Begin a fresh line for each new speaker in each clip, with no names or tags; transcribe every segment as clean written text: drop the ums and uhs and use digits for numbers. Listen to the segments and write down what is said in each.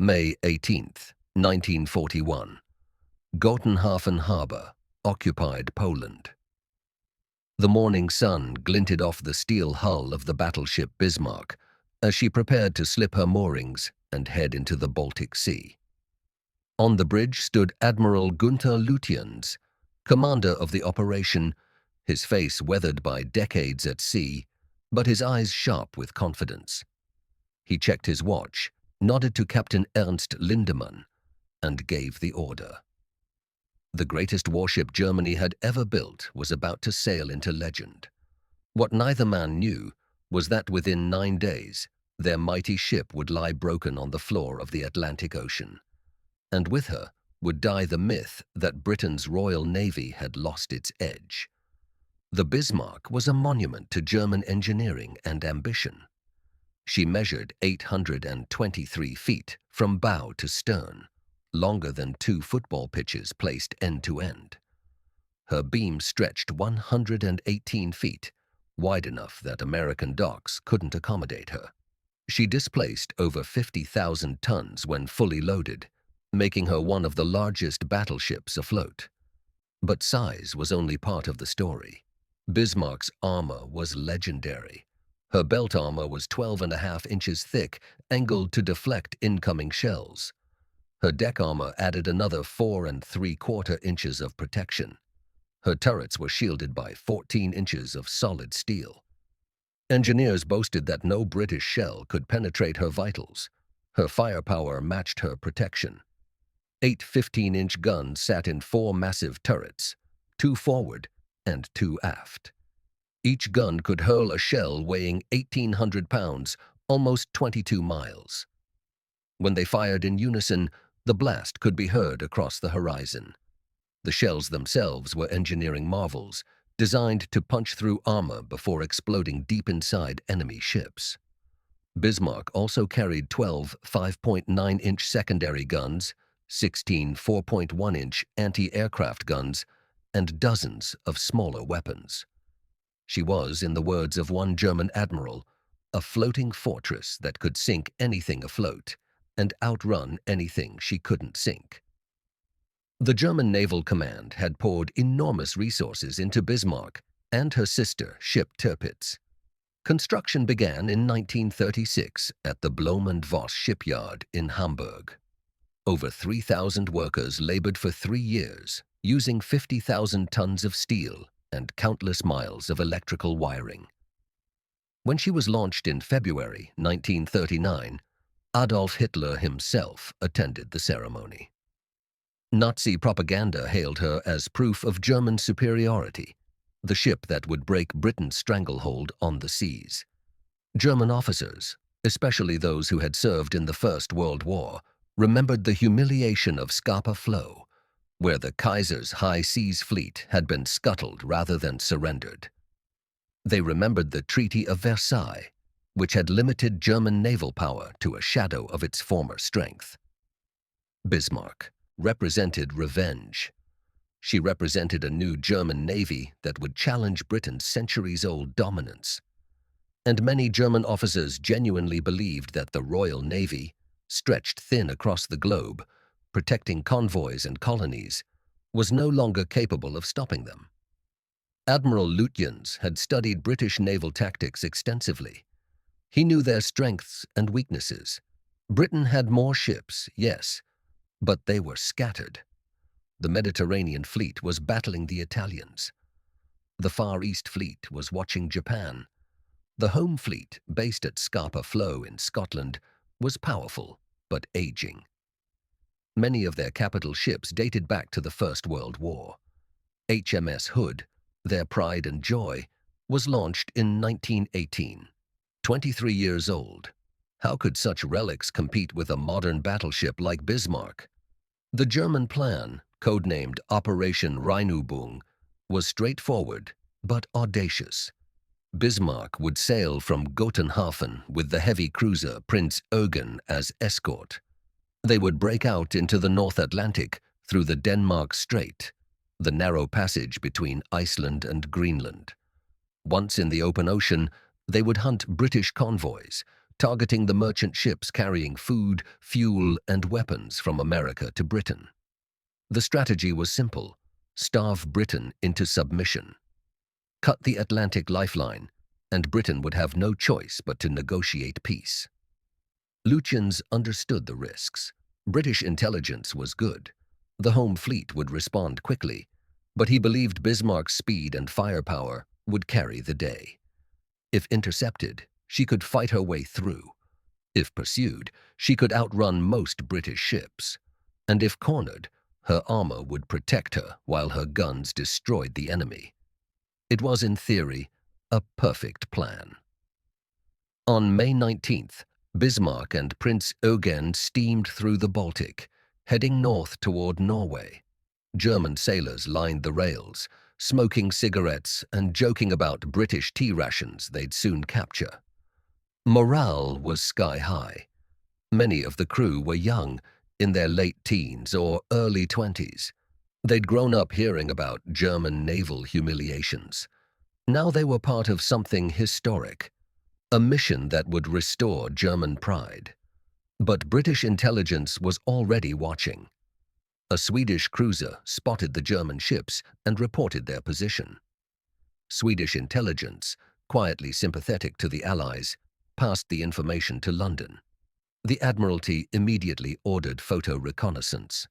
May 18th, 1941. Gotenhafen Harbor, occupied Poland. The morning sun glinted off the steel hull of the battleship Bismarck as she prepared to slip her moorings and head into the Baltic Sea. On the bridge stood Admiral Gunther Lutyens, commander of the operation, his face weathered by decades at sea, but his eyes sharp with confidence. He checked his watch, nodded to Captain Ernst Lindemann, and gave the order. The greatest warship Germany had ever built was about to sail into legend. What neither man knew was that within 9 days, their mighty ship would lie broken on the floor of the Atlantic Ocean, and with her would die the myth that Britain's Royal Navy had lost its edge. The Bismarck was a monument to German engineering and ambition. She measured 823 feet from bow to stern, longer than 2 football pitches placed end to end. Her beam stretched 118 feet, wide enough that American docks couldn't accommodate her. She displaced over 50,000 tons when fully loaded, making her one of the largest battleships afloat. But size was only part of the story. Bismarck's armor was legendary. Her belt armor was 12.5 inches thick, angled to deflect incoming shells. Her deck armor added another 4 3/4 inches of protection. Her turrets were shielded by 14 inches of solid steel. Engineers boasted that no British shell could penetrate her vitals. Her firepower matched her protection. 8 15-inch guns sat in 4 massive turrets, 2 forward and 2 aft. Each gun could hurl a shell weighing 1,800 pounds, almost 22 miles. When they fired in unison, the blast could be heard across the horizon. The shells themselves were engineering marvels, designed to punch through armor before exploding deep inside enemy ships. Bismarck also carried 12 5.9-inch secondary guns, 16 4.1-inch anti-aircraft guns, and dozens of smaller weapons. She was, in the words of one German admiral, a floating fortress that could sink anything afloat and outrun anything she couldn't sink. The German Naval Command had poured enormous resources into Bismarck and her sister ship Tirpitz. Construction began in 1936 at the Blohm & Voss shipyard in Hamburg. Over 3,000 workers labored for 3 years, using 50,000 tons of steel and countless miles of electrical wiring. When she was launched in February 1939, Adolf Hitler himself attended the ceremony. Nazi propaganda hailed her as proof of German superiority, the ship that would break Britain's stranglehold on the seas. German officers, especially those who had served in the First World War, remembered the humiliation of Scapa Flow, where the Kaiser's high seas fleet had been scuttled rather than surrendered. They remembered the Treaty of Versailles, which had limited German naval power to a shadow of its former strength. Bismarck represented revenge. She represented a new German navy that would challenge Britain's centuries-old dominance. And many German officers genuinely believed that the Royal Navy, stretched thin across the globe, protecting convoys and colonies, was no longer capable of stopping them. Admiral Lutyens had studied British naval tactics extensively. He knew their strengths and weaknesses. Britain had more ships, yes, but they were scattered. The Mediterranean fleet was battling the Italians. The Far East fleet was watching Japan. The home fleet, based at Scapa Flow in Scotland, was powerful but aging. Many of their capital ships dated back to the First World War. HMS Hood, their pride and joy, was launched in 1918. 23 years old. How could such relics compete with a modern battleship like Bismarck? The German plan, codenamed Operation Rheinübung, was straightforward but audacious. Bismarck would sail from Gotenhafen with the heavy cruiser Prinz Eugen as escort. They would break out into the North Atlantic through the Denmark Strait, the narrow passage between Iceland and Greenland. Once in the open ocean, they would hunt British convoys, targeting the merchant ships carrying food, fuel, and weapons from America to Britain. The strategy was simple: starve Britain into submission. Cut the Atlantic lifeline, and Britain would have no choice but to negotiate peace. Lutyens understood the risks. British intelligence was good. The home fleet would respond quickly, but he believed Bismarck's speed and firepower would carry the day. If intercepted, she could fight her way through. If pursued, she could outrun most British ships. And if cornered, her armor would protect her while her guns destroyed the enemy. It was, in theory, a perfect plan. On May 19th, Bismarck and Prince Eugen steamed through the Baltic, heading north toward Norway. German sailors lined the rails, smoking cigarettes and joking about British tea rations they'd soon capture. Morale was sky high. Many of the crew were young, in their late teens or early 20s. They'd grown up hearing about German naval humiliations. Now they were part of something historic, a mission that would restore German pride. But British intelligence was already watching. A Swedish cruiser spotted the German ships and reported their position. Swedish intelligence, quietly sympathetic to the Allies, passed the information to London. The Admiralty immediately ordered photo reconnaissance.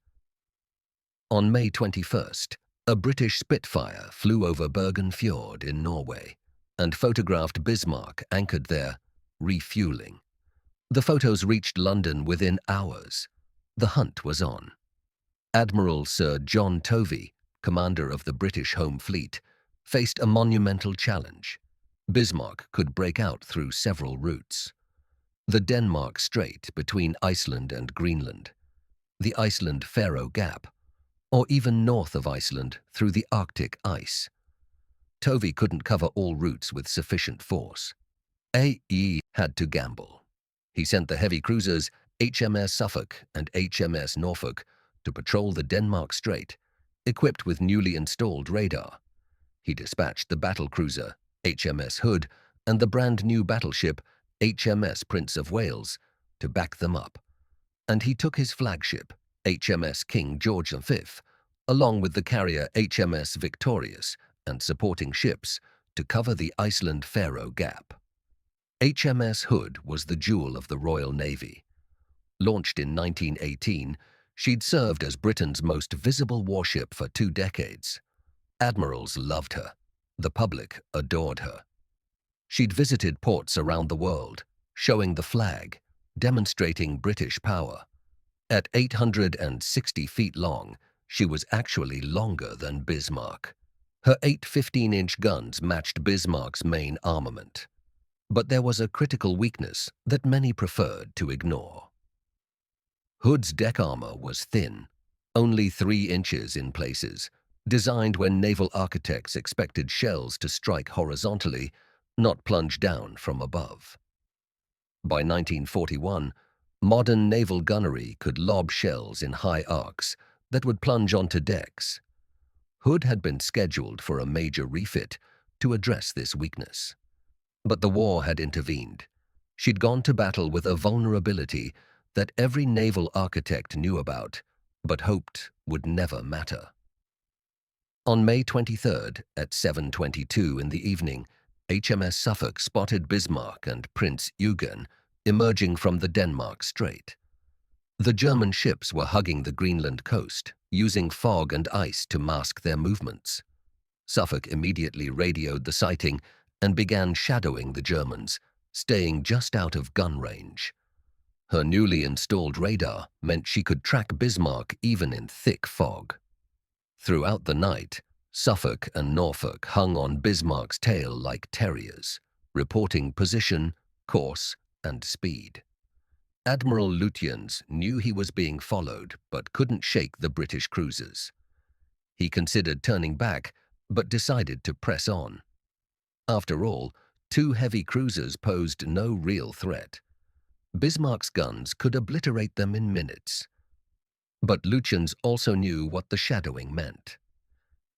On May 21st, a British Spitfire flew over Bergen Fjord in Norway and photographed Bismarck anchored there, refueling. The photos reached London within hours. The hunt was on. Admiral Sir John Tovey, commander of the British Home Fleet, faced a monumental challenge. Bismarck could break out through several routes: the Denmark Strait between Iceland and Greenland, the Iceland-Faroe Gap, or even north of Iceland through the Arctic ice. Tovey couldn't cover all routes with sufficient force. A.E. had to gamble. He sent the heavy cruisers HMS Suffolk and HMS Norfolk to patrol the Denmark Strait, equipped with newly installed radar. He dispatched the battle cruiser HMS Hood and the brand-new battleship HMS Prince of Wales to back them up. And he took his flagship, HMS King George V, along with the carrier HMS Victorious and supporting ships to cover the Iceland-Faroe Gap. HMS Hood was the jewel of the Royal Navy. Launched in 1918, she'd served as Britain's most visible warship for 2 decades. Admirals loved her. The public adored her. She'd visited ports around the world, showing the flag, demonstrating British power. At 860 feet long, she was actually longer than Bismarck. Her 8 15-inch guns matched Bismarck's main armament. But there was a critical weakness that many preferred to ignore. Hood's deck armor was thin, only 3 inches in places, designed when naval architects expected shells to strike horizontally, not plunge down from above. By 1941, modern naval gunnery could lob shells in high arcs that would plunge onto decks. Hood had been scheduled for a major refit to address this weakness. But the war had intervened. She'd gone to battle with a vulnerability that every naval architect knew about, but hoped would never matter. On May 23rd, at 7:22 in the evening, HMS Suffolk spotted Bismarck and Prince Eugen emerging from the Denmark Strait. The German ships were hugging the Greenland coast, using fog and ice to mask their movements. Suffolk immediately radioed the sighting and began shadowing the Germans, staying just out of gun range. Her newly installed radar meant she could track Bismarck even in thick fog. Throughout the night, Suffolk and Norfolk hung on Bismarck's tail like terriers, reporting position, course, and speed. Admiral Lutyens knew he was being followed but couldn't shake the British cruisers. He considered turning back, but decided to press on. After all, 2 heavy cruisers posed no real threat. Bismarck's guns could obliterate them in minutes. But Lutyens also knew what the shadowing meant.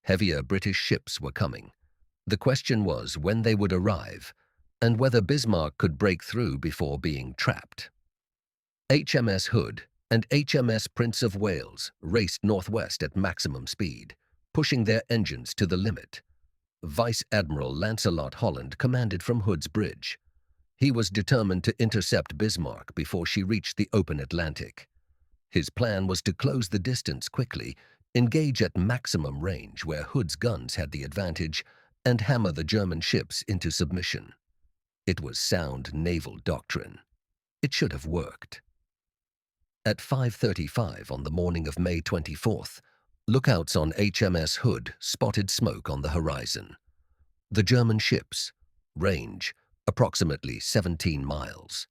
Heavier British ships were coming. The question was when they would arrive, and whether Bismarck could break through before being trapped. HMS Hood and HMS Prince of Wales raced northwest at maximum speed, pushing their engines to the limit. Vice Admiral Lancelot Holland commanded from Hood's bridge. He was determined to intercept Bismarck before she reached the open Atlantic. His plan was to close the distance quickly, engage at maximum range where Hood's guns had the advantage, and hammer the German ships into submission. It was sound naval doctrine. It should have worked. At 5:35 on the morning of May 24th, lookouts on HMS Hood spotted smoke on the horizon. The German ships, range, approximately 17 miles.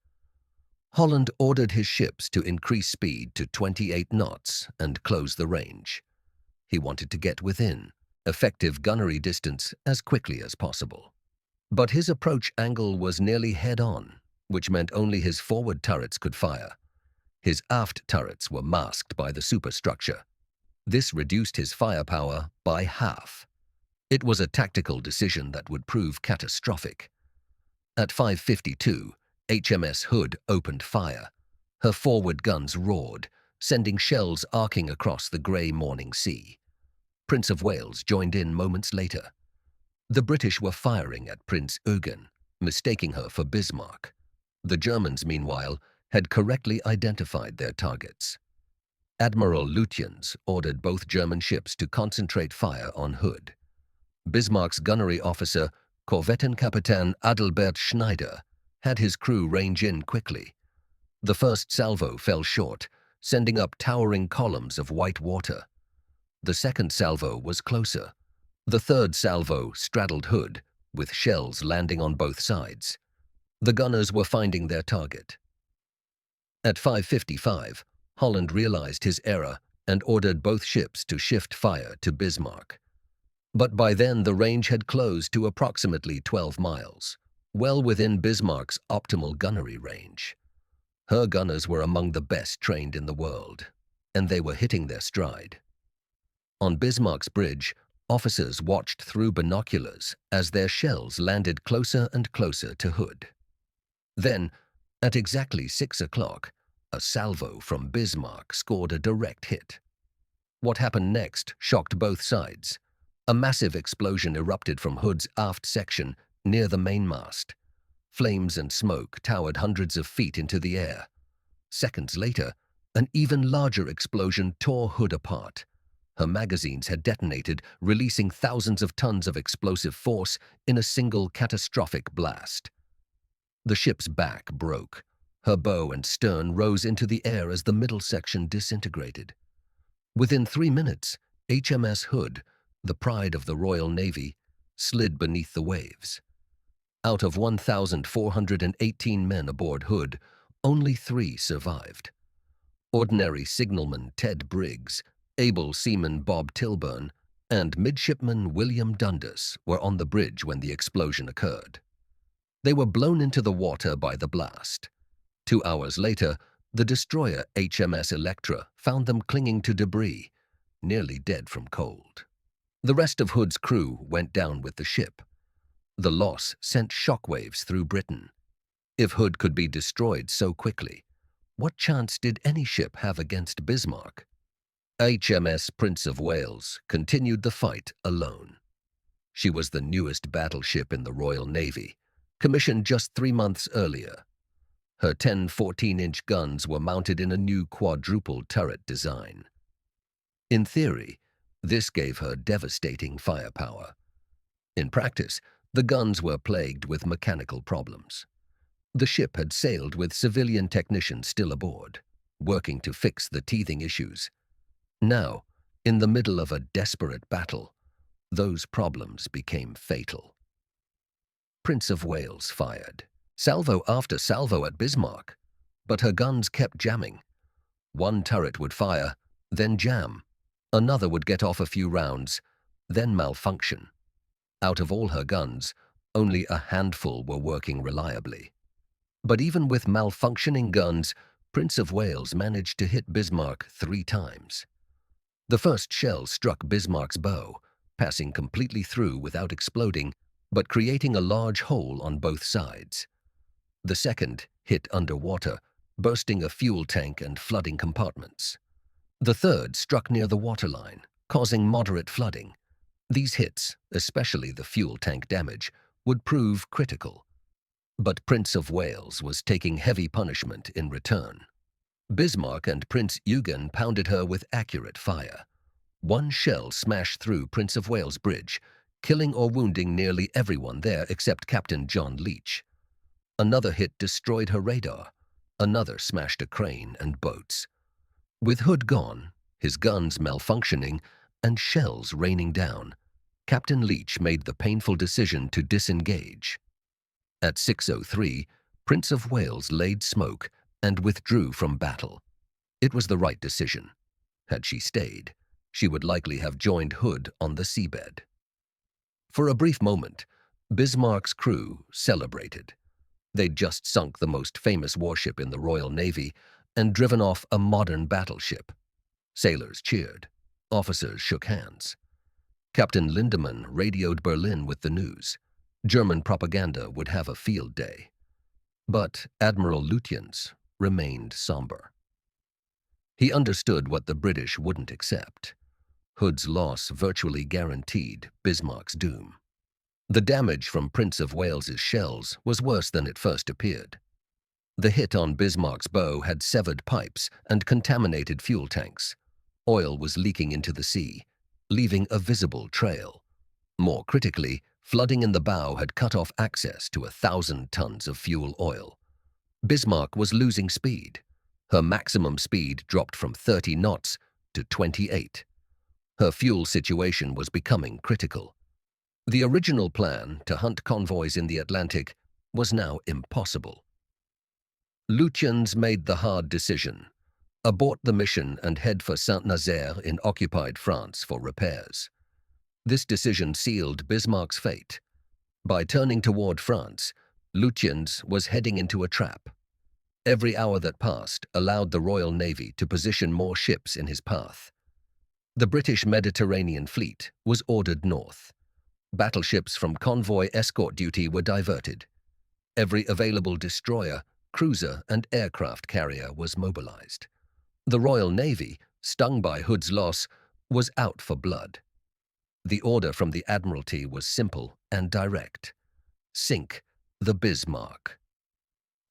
Holland ordered his ships to increase speed to 28 knots and close the range. He wanted to get within effective gunnery distance as quickly as possible. But his approach angle was nearly head-on, which meant only his forward turrets could fire. His aft turrets were masked by the superstructure. This reduced his firepower by half. It was a tactical decision that would prove catastrophic. At 5:52, HMS Hood opened fire. Her forward guns roared, sending shells arcing across the grey morning sea. Prince of Wales joined in moments later. The British were firing at Prince Eugen, mistaking her for Bismarck. The Germans, meanwhile, had correctly identified their targets. Admiral Lutyens ordered both German ships to concentrate fire on Hood. Bismarck's gunnery officer, Korvettenkapitän Adalbert Schneider, had his crew range in quickly. The first salvo fell short, sending up towering columns of white water. The second salvo was closer. The third salvo straddled Hood, with shells landing on both sides. The gunners were finding their target. At 5:55, Holland realized his error and ordered both ships to shift fire to Bismarck. But by then the range had closed to approximately 12 miles, well within Bismarck's optimal gunnery range. Her gunners were among the best trained in the world, and they were hitting their stride. On Bismarck's bridge, officers watched through binoculars as their shells landed closer and closer to Hood. Then, at exactly 6 o'clock, a salvo from Bismarck scored a direct hit. What happened next shocked both sides. A massive explosion erupted from Hood's aft section near the mainmast. Flames and smoke towered hundreds of feet into the air. Seconds later, an even larger explosion tore Hood apart. Her magazines had detonated, releasing thousands of tons of explosive force in a single catastrophic blast. The ship's back broke. Her bow and stern rose into the air as the middle section disintegrated. Within 3 minutes, HMS Hood, the pride of the Royal Navy, slid beneath the waves. Out of 1,418 men aboard Hood, only 3 survived. Ordinary signalman Ted Briggs, able seaman Bob Tilburn, and midshipman William Dundas were on the bridge when the explosion occurred. They were blown into the water by the blast. 2 hours later, the destroyer HMS Electra found them clinging to debris, nearly dead from cold. The rest of Hood's crew went down with the ship. The loss sent shockwaves through Britain. If Hood could be destroyed so quickly, what chance did any ship have against Bismarck? HMS Prince of Wales continued the fight alone. She was the newest battleship in the Royal Navy, commissioned just 3 months earlier. Her 10 14-inch guns were mounted in a new quadruple turret design. In theory, this gave her devastating firepower. In practice, the guns were plagued with mechanical problems. The ship had sailed with civilian technicians still aboard, working to fix the teething issues. Now, in the middle of a desperate battle, those problems became fatal. Prince of Wales fired, salvo after salvo at Bismarck, but her guns kept jamming. One turret would fire, then jam. Another would get off a few rounds, then malfunction. Out of all her guns, only a handful were working reliably. But even with malfunctioning guns, Prince of Wales managed to hit Bismarck 3 times. The first shell struck Bismarck's bow, passing completely through without exploding, but creating a large hole on both sides. The second hit underwater, bursting a fuel tank and flooding compartments. The third struck near the waterline, causing moderate flooding. These hits, especially the fuel tank damage, would prove critical. But Prince of Wales was taking heavy punishment in return. Bismarck and Prince Eugen pounded her with accurate fire. One shell smashed through Prince of Wales Bridge, killing or wounding nearly everyone there except Captain John Leach. Another hit destroyed her radar. Another smashed a crane and boats. With Hood gone, his guns malfunctioning, and shells raining down, Captain Leach made the painful decision to disengage. At 6:03, Prince of Wales laid smoke and withdrew from battle. It was the right decision. Had she stayed, she would likely have joined Hood on the seabed. For a brief moment, Bismarck's crew celebrated. They'd just sunk the most famous warship in the Royal Navy and driven off a modern battleship. Sailors cheered. Officers shook hands. Captain Lindemann radioed Berlin with the news. German propaganda would have a field day. But Admiral Lutyens remained somber. He understood what the British wouldn't accept. Hood's loss virtually guaranteed Bismarck's doom. The damage from Prince of Wales's shells was worse than it first appeared. The hit on Bismarck's bow had severed pipes and contaminated fuel tanks. Oil was leaking into the sea, leaving a visible trail. More critically, flooding in the bow had cut off access to 1,000 tons of fuel oil. Bismarck was losing speed. Her maximum speed dropped from 30 knots to 28. Her fuel situation was becoming critical. The original plan to hunt convoys in the Atlantic was now impossible. Lutyens made the hard decision: abort the mission and head for Saint-Nazaire in occupied France for repairs. This decision sealed Bismarck's fate. By turning toward France, Lutyens was heading into a trap. Every hour that passed allowed the Royal Navy to position more ships in his path. The British Mediterranean Fleet was ordered north. Battleships from convoy escort duty were diverted. Every available destroyer, cruiser, and aircraft carrier was mobilized. The Royal Navy, stung by Hood's loss, was out for blood. The order from the Admiralty was simple and direct: sink the Bismarck.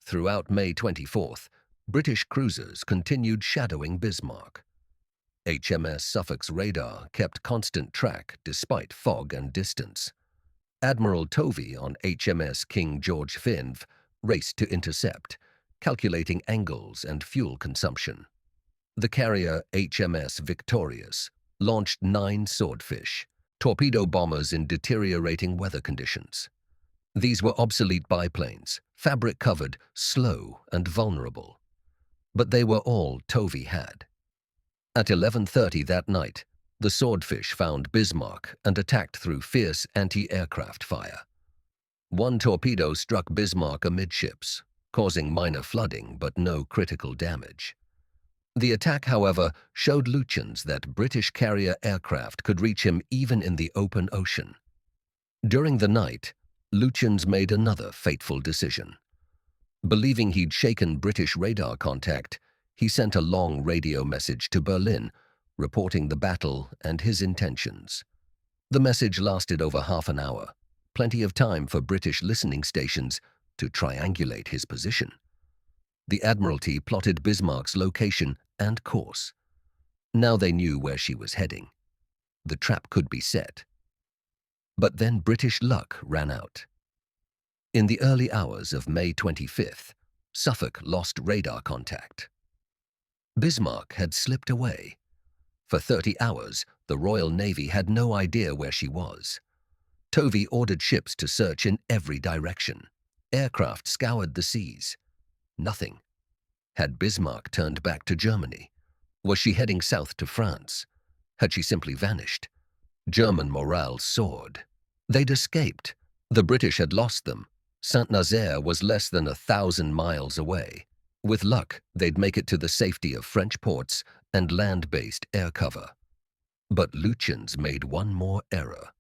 Throughout May 24th, British cruisers continued shadowing Bismarck. HMS Suffolk's radar kept constant track despite fog and distance. Admiral Tovey on HMS King George Finve raced to intercept, calculating angles and fuel consumption. The carrier HMS Victorious launched 9 Swordfish, torpedo bombers in deteriorating weather conditions. These were obsolete biplanes, fabric-covered, slow, and vulnerable. But they were all Tovey had. At 11:30 that night, the Swordfish found Bismarck and attacked through fierce anti-aircraft fire. One torpedo struck Bismarck amidships, causing minor flooding but no critical damage. The attack, however, showed Lutyens that British carrier aircraft could reach him even in the open ocean. During the night, Lutyens made another fateful decision. Believing he'd shaken British radar contact, he sent a long radio message to Berlin, reporting the battle and his intentions. The message lasted over half an hour, plenty of time for British listening stations to triangulate his position. The Admiralty plotted Bismarck's location and course. Now they knew where she was heading. The trap could be set. But then British luck ran out. In the early hours of May 25th, Suffolk lost radar contact. Bismarck had slipped away. For 30 hours, the Royal Navy had no idea where she was. Tovey ordered ships to search in every direction. Aircraft scoured the seas. Nothing. Had Bismarck turned back to Germany? Was she heading south to France? Had she simply vanished? German morale soared. They'd escaped. The British had lost them. Saint-Nazaire was less than 1,000 miles away. With luck, they'd make it to the safety of French ports and land-based air cover. But Lutyens made one more error.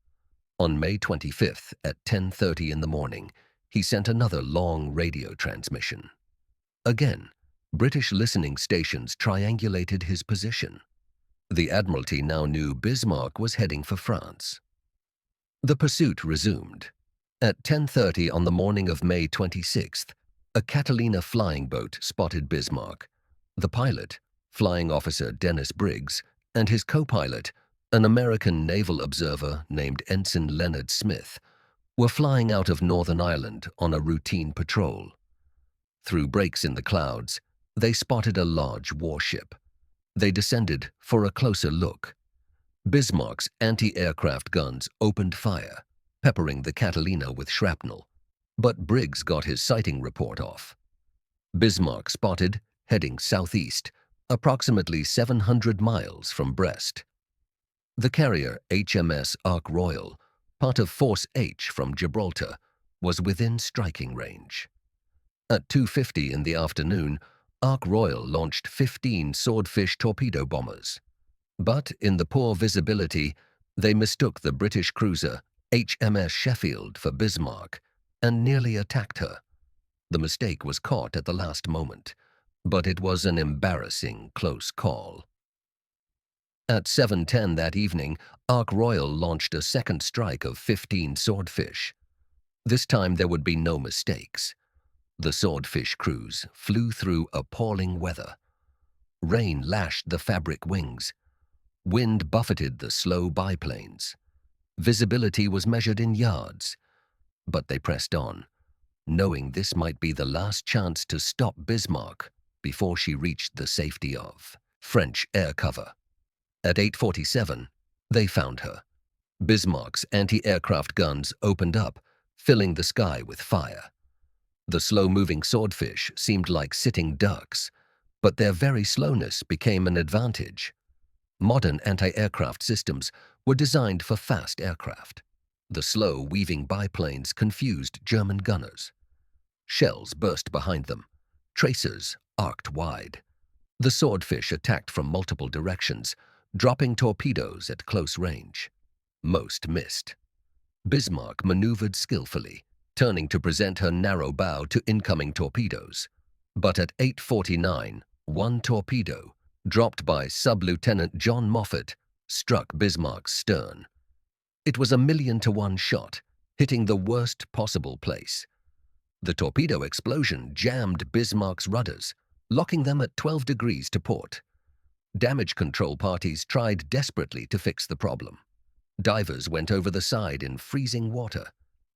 On May 25th at 10:30 in the morning, he sent another long radio transmission. Again, British listening stations triangulated his position. The Admiralty now knew Bismarck was heading for France. The pursuit resumed. At 10:30 on the morning of May 26th, a Catalina flying boat spotted Bismarck. The pilot, Flying Officer Dennis Briggs, and his co-pilot, an American naval observer named Ensign Leonard Smith, were flying out of Northern Ireland on a routine patrol. Through breaks in the clouds, they spotted a large warship. They descended for a closer look. Bismarck's anti-aircraft guns opened fire, peppering the Catalina with shrapnel, but Briggs got his sighting report off. Bismarck spotted, heading southeast, approximately 700 miles from Brest. The carrier HMS Ark Royal, part of Force H from Gibraltar, was within striking range. At 2:50 in the afternoon, Ark Royal launched 15 Swordfish torpedo bombers. But in the poor visibility, they mistook the British cruiser HMS Sheffield for Bismarck and nearly attacked her. The mistake was caught at the last moment, but it was an embarrassing close call. At 7:10 that evening, Ark Royal launched a second strike of 15 Swordfish. This time there would be no mistakes. The Swordfish crews flew through appalling weather. Rain lashed the fabric wings. Wind buffeted the slow biplanes. Visibility was measured in yards. But they pressed on, knowing this might be the last chance to stop Bismarck before she reached the safety of French air cover. At 8:47, they found her. Bismarck's anti-aircraft guns opened up, filling the sky with fire. The slow-moving Swordfish seemed like sitting ducks, but their very slowness became an advantage. Modern anti-aircraft systems were designed for fast aircraft. The slow, weaving biplanes confused German gunners. Shells burst behind them. Tracers arced wide. The Swordfish attacked from multiple directions, dropping torpedoes at close range. Most missed. Bismarck maneuvered skillfully, turning to present her narrow bow to incoming torpedoes. But at 8:49, one torpedo, dropped by Sub-Lieutenant John Moffat, struck Bismarck's stern. It was a 1,000,000-to-1 shot, hitting the worst possible place. The torpedo explosion jammed Bismarck's rudders, locking them at 12 degrees to port. Damage control parties tried desperately to fix the problem. Divers went over the side in freezing water.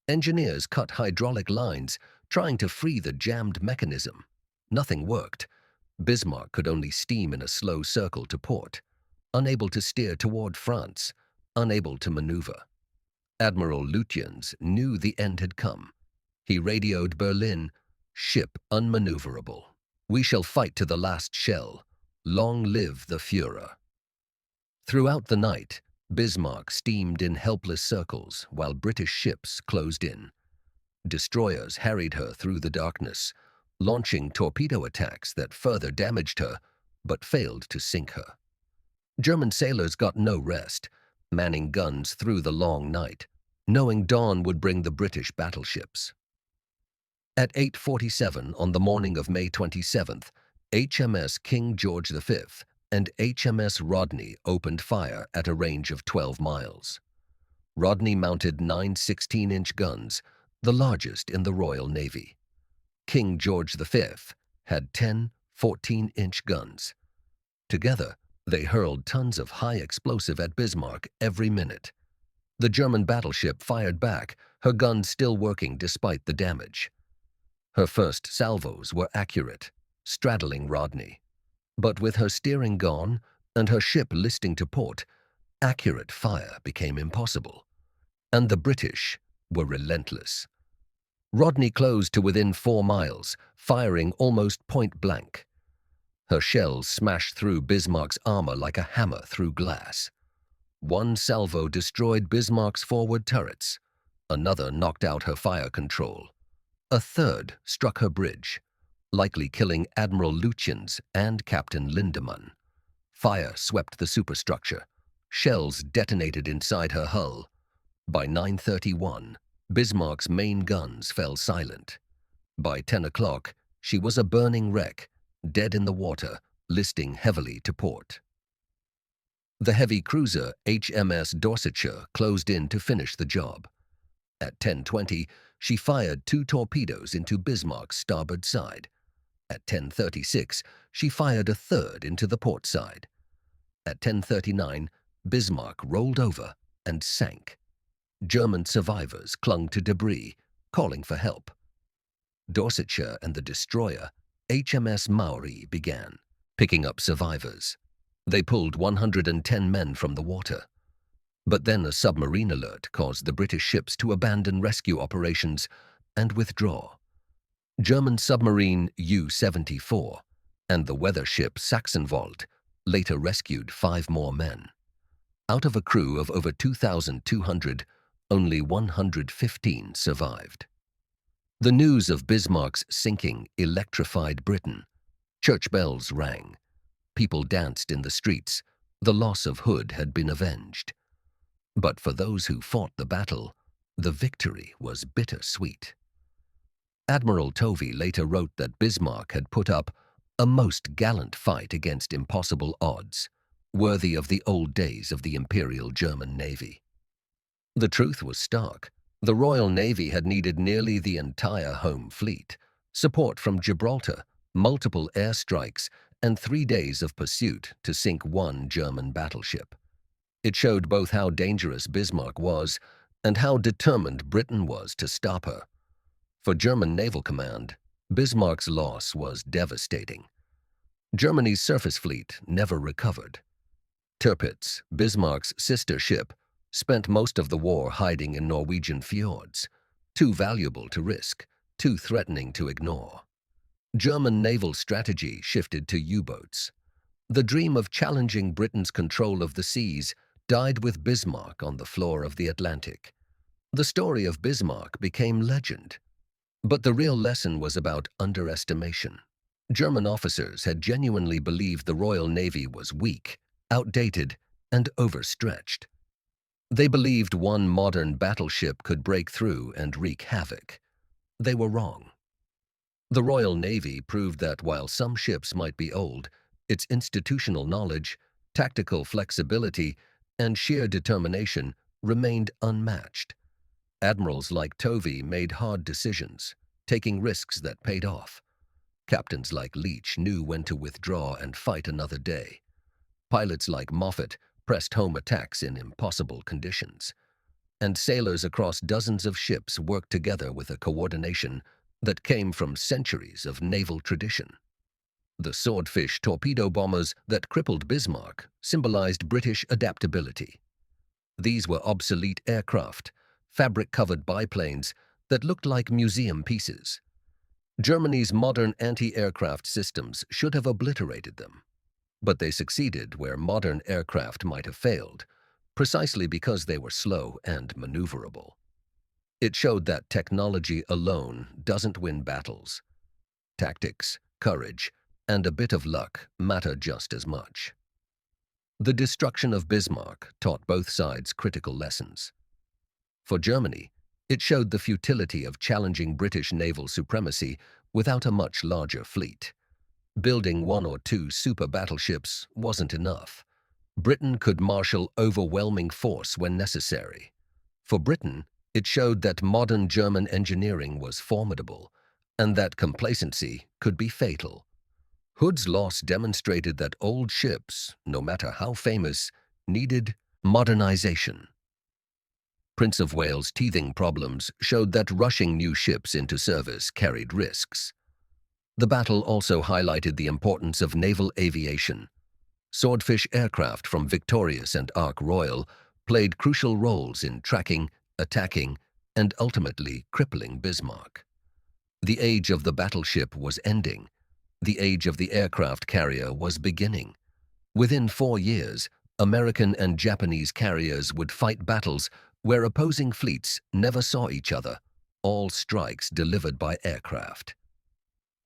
Engineers cut hydraulic lines, trying to free the jammed mechanism. Nothing worked. Bismarck could only steam in a slow circle to port, unable to steer toward France, unable to maneuver. Admiral Lutyens knew the end had come. He radioed Berlin, "Ship unmaneuverable. We shall fight to the last shell. Long live the Führer." Throughout the night, Bismarck steamed in helpless circles while British ships closed in. Destroyers harried her through the darkness, launching torpedo attacks that further damaged her but failed to sink her. German sailors got no rest, manning guns through the long night, knowing dawn would bring the British battleships. At 8:47 on the morning of May 27th, HMS King George V and HMS Rodney opened fire at a range of 12 miles. Rodney mounted 9 16-inch guns, the largest in the Royal Navy. King George V had 10 14-inch guns. Together, they hurled tons of high explosive at Bismarck every minute. The German battleship fired back, her guns still working despite the damage. Her first salvos were accurate, straddling Rodney. But with her steering gone and her ship listing to port, accurate fire became impossible. And the British were relentless. Rodney closed to within 4 miles, firing almost point blank. Her shells smashed through Bismarck's armor like a hammer through glass. One salvo destroyed Bismarck's forward turrets. Another knocked out her fire control. A third struck her bridge, likely killing Admiral Lutyens and Captain Lindemann. Fire swept the superstructure. Shells detonated inside her hull. By 9:31, Bismarck's main guns fell silent. By 10 o'clock, she was a burning wreck, dead in the water, listing heavily to port. The heavy cruiser HMS Dorsetshire closed in to finish the job. At 10:20, she fired 2 torpedoes into Bismarck's starboard side. At 10:36, she fired a third into the port side. At 10:39, Bismarck rolled over and sank. German survivors clung to debris, calling for help. Dorsetshire and the destroyer HMS Maori began, picking up survivors. They pulled 110 men from the water. But then a submarine alert caused the British ships to abandon rescue operations and withdraw. German submarine U-74 and the weather ship Sachsenwald later rescued 5 more men. Out of a crew of over 2,200, only 115 survived. The news of Bismarck's sinking electrified Britain. Church bells rang. People danced in the streets. The loss of Hood had been avenged. But for those who fought the battle, the victory was bittersweet. Admiral Tovey later wrote that Bismarck had put up a most gallant fight against impossible odds, worthy of the old days of the Imperial German Navy. The truth was stark. The Royal Navy had needed nearly the entire home fleet, support from Gibraltar, multiple airstrikes, and 3 days of pursuit to sink 1 German battleship. It showed both how dangerous Bismarck was and how determined Britain was to stop her. For German Naval Command, Bismarck's loss was devastating. Germany's surface fleet never recovered. Tirpitz, Bismarck's sister ship, spent most of the war hiding in Norwegian fjords, too valuable to risk, too threatening to ignore. German naval strategy shifted to U-boats. The dream of challenging Britain's control of the seas died with Bismarck on the floor of the Atlantic. The story of Bismarck became legend. But the real lesson was about underestimation. German officers had genuinely believed the Royal Navy was weak, outdated, and overstretched. They believed one modern battleship could break through and wreak havoc. They were wrong. The Royal Navy proved that while some ships might be old, its institutional knowledge, tactical flexibility, and sheer determination remained unmatched. Admirals like Tovey made hard decisions, taking risks that paid off. Captains like Leach knew when to withdraw and fight another day. Pilots like Moffat pressed home attacks in impossible conditions. And sailors across dozens of ships worked together with a coordination that came from centuries of naval tradition. The swordfish torpedo bombers that crippled Bismarck symbolized British adaptability. These were obsolete aircraft, fabric-covered biplanes that looked like museum pieces. Germany's modern anti-aircraft systems should have obliterated them. But they succeeded where modern aircraft might have failed, precisely because they were slow and maneuverable. It showed that technology alone doesn't win battles. Tactics, courage, and a bit of luck matter just as much. The destruction of Bismarck taught both sides critical lessons. For Germany, it showed the futility of challenging British naval supremacy without a much larger fleet. Building 1 or 2 super battleships wasn't enough. Britain could marshal overwhelming force when necessary. For Britain, it showed that modern German engineering was formidable and that complacency could be fatal. Hood's loss demonstrated that old ships, no matter how famous, needed modernization. Prince of Wales' teething problems showed that rushing new ships into service carried risks. The battle also highlighted the importance of naval aviation. Swordfish aircraft from Victorious and Ark Royal played crucial roles in tracking, attacking, and ultimately crippling Bismarck. The age of the battleship was ending. The age of the aircraft carrier was beginning. Within 4 years, American and Japanese carriers would fight battles where opposing fleets never saw each other, all strikes delivered by aircraft.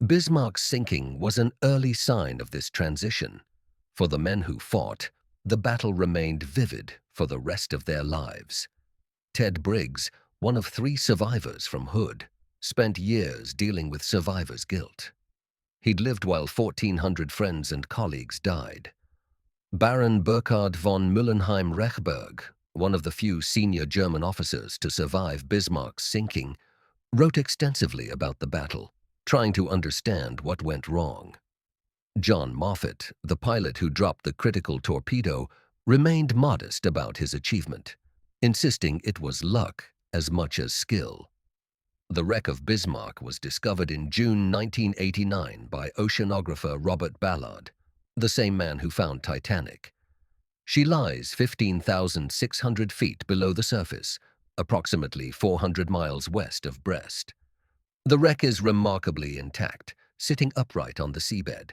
Bismarck's sinking was an early sign of this transition. For the men who fought, the battle remained vivid for the rest of their lives. Ted Briggs, one of 3 survivors from Hood, spent years dealing with survivors' guilt. He'd lived while 1,400 friends and colleagues died. Baron Burkhard von Müllenheim-Rechberg, one of the few senior German officers to survive Bismarck's sinking, wrote extensively about the battle, trying to understand what went wrong. John Moffat, the pilot who dropped the critical torpedo, remained modest about his achievement, insisting it was luck as much as skill. The wreck of Bismarck was discovered in June 1989 by oceanographer Robert Ballard, the same man who found Titanic. She lies 15,600 feet below the surface, approximately 400 miles west of Brest. The wreck is remarkably intact, sitting upright on the seabed.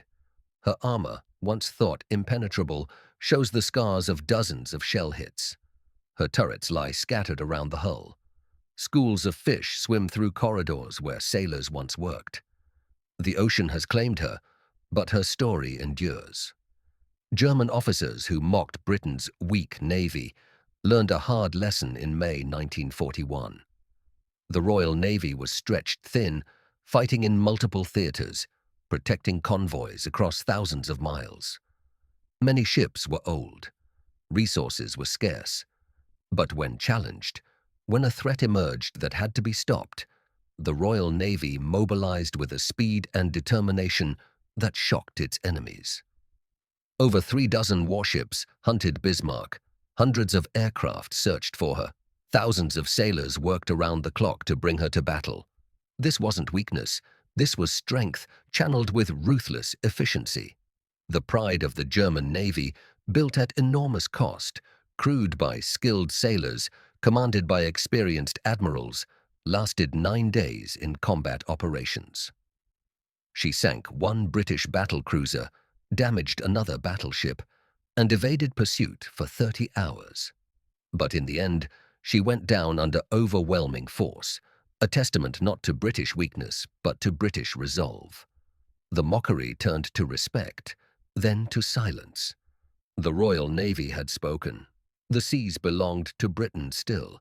Her armor, once thought impenetrable, shows the scars of dozens of shell hits. Her turrets lie scattered around the hull. Schools of fish swim through corridors where sailors once worked. The ocean has claimed her, but her story endures. German officers who mocked Britain's weak navy learned a hard lesson in May 1941. The Royal Navy was stretched thin, fighting in multiple theaters, protecting convoys across thousands of miles. Many ships were old. Resources were scarce. But when challenged, when a threat emerged that had to be stopped, the Royal Navy mobilized with a speed and determination that shocked its enemies. Over 36 warships hunted Bismarck. Hundreds of aircraft searched for her. Thousands of sailors worked around the clock to bring her to battle. This wasn't weakness. This was strength channeled with ruthless efficiency. The pride of the German Navy, built at enormous cost, crewed by skilled sailors, commanded by experienced admirals, lasted 9 days in combat operations. She sank 1 British battlecruiser, damaged another battleship, and evaded pursuit for 30 hours. But in the end, she went down under overwhelming force, a testament not to British weakness, but to British resolve. The mockery turned to respect, then to silence. The Royal Navy had spoken. The seas belonged to Britain still,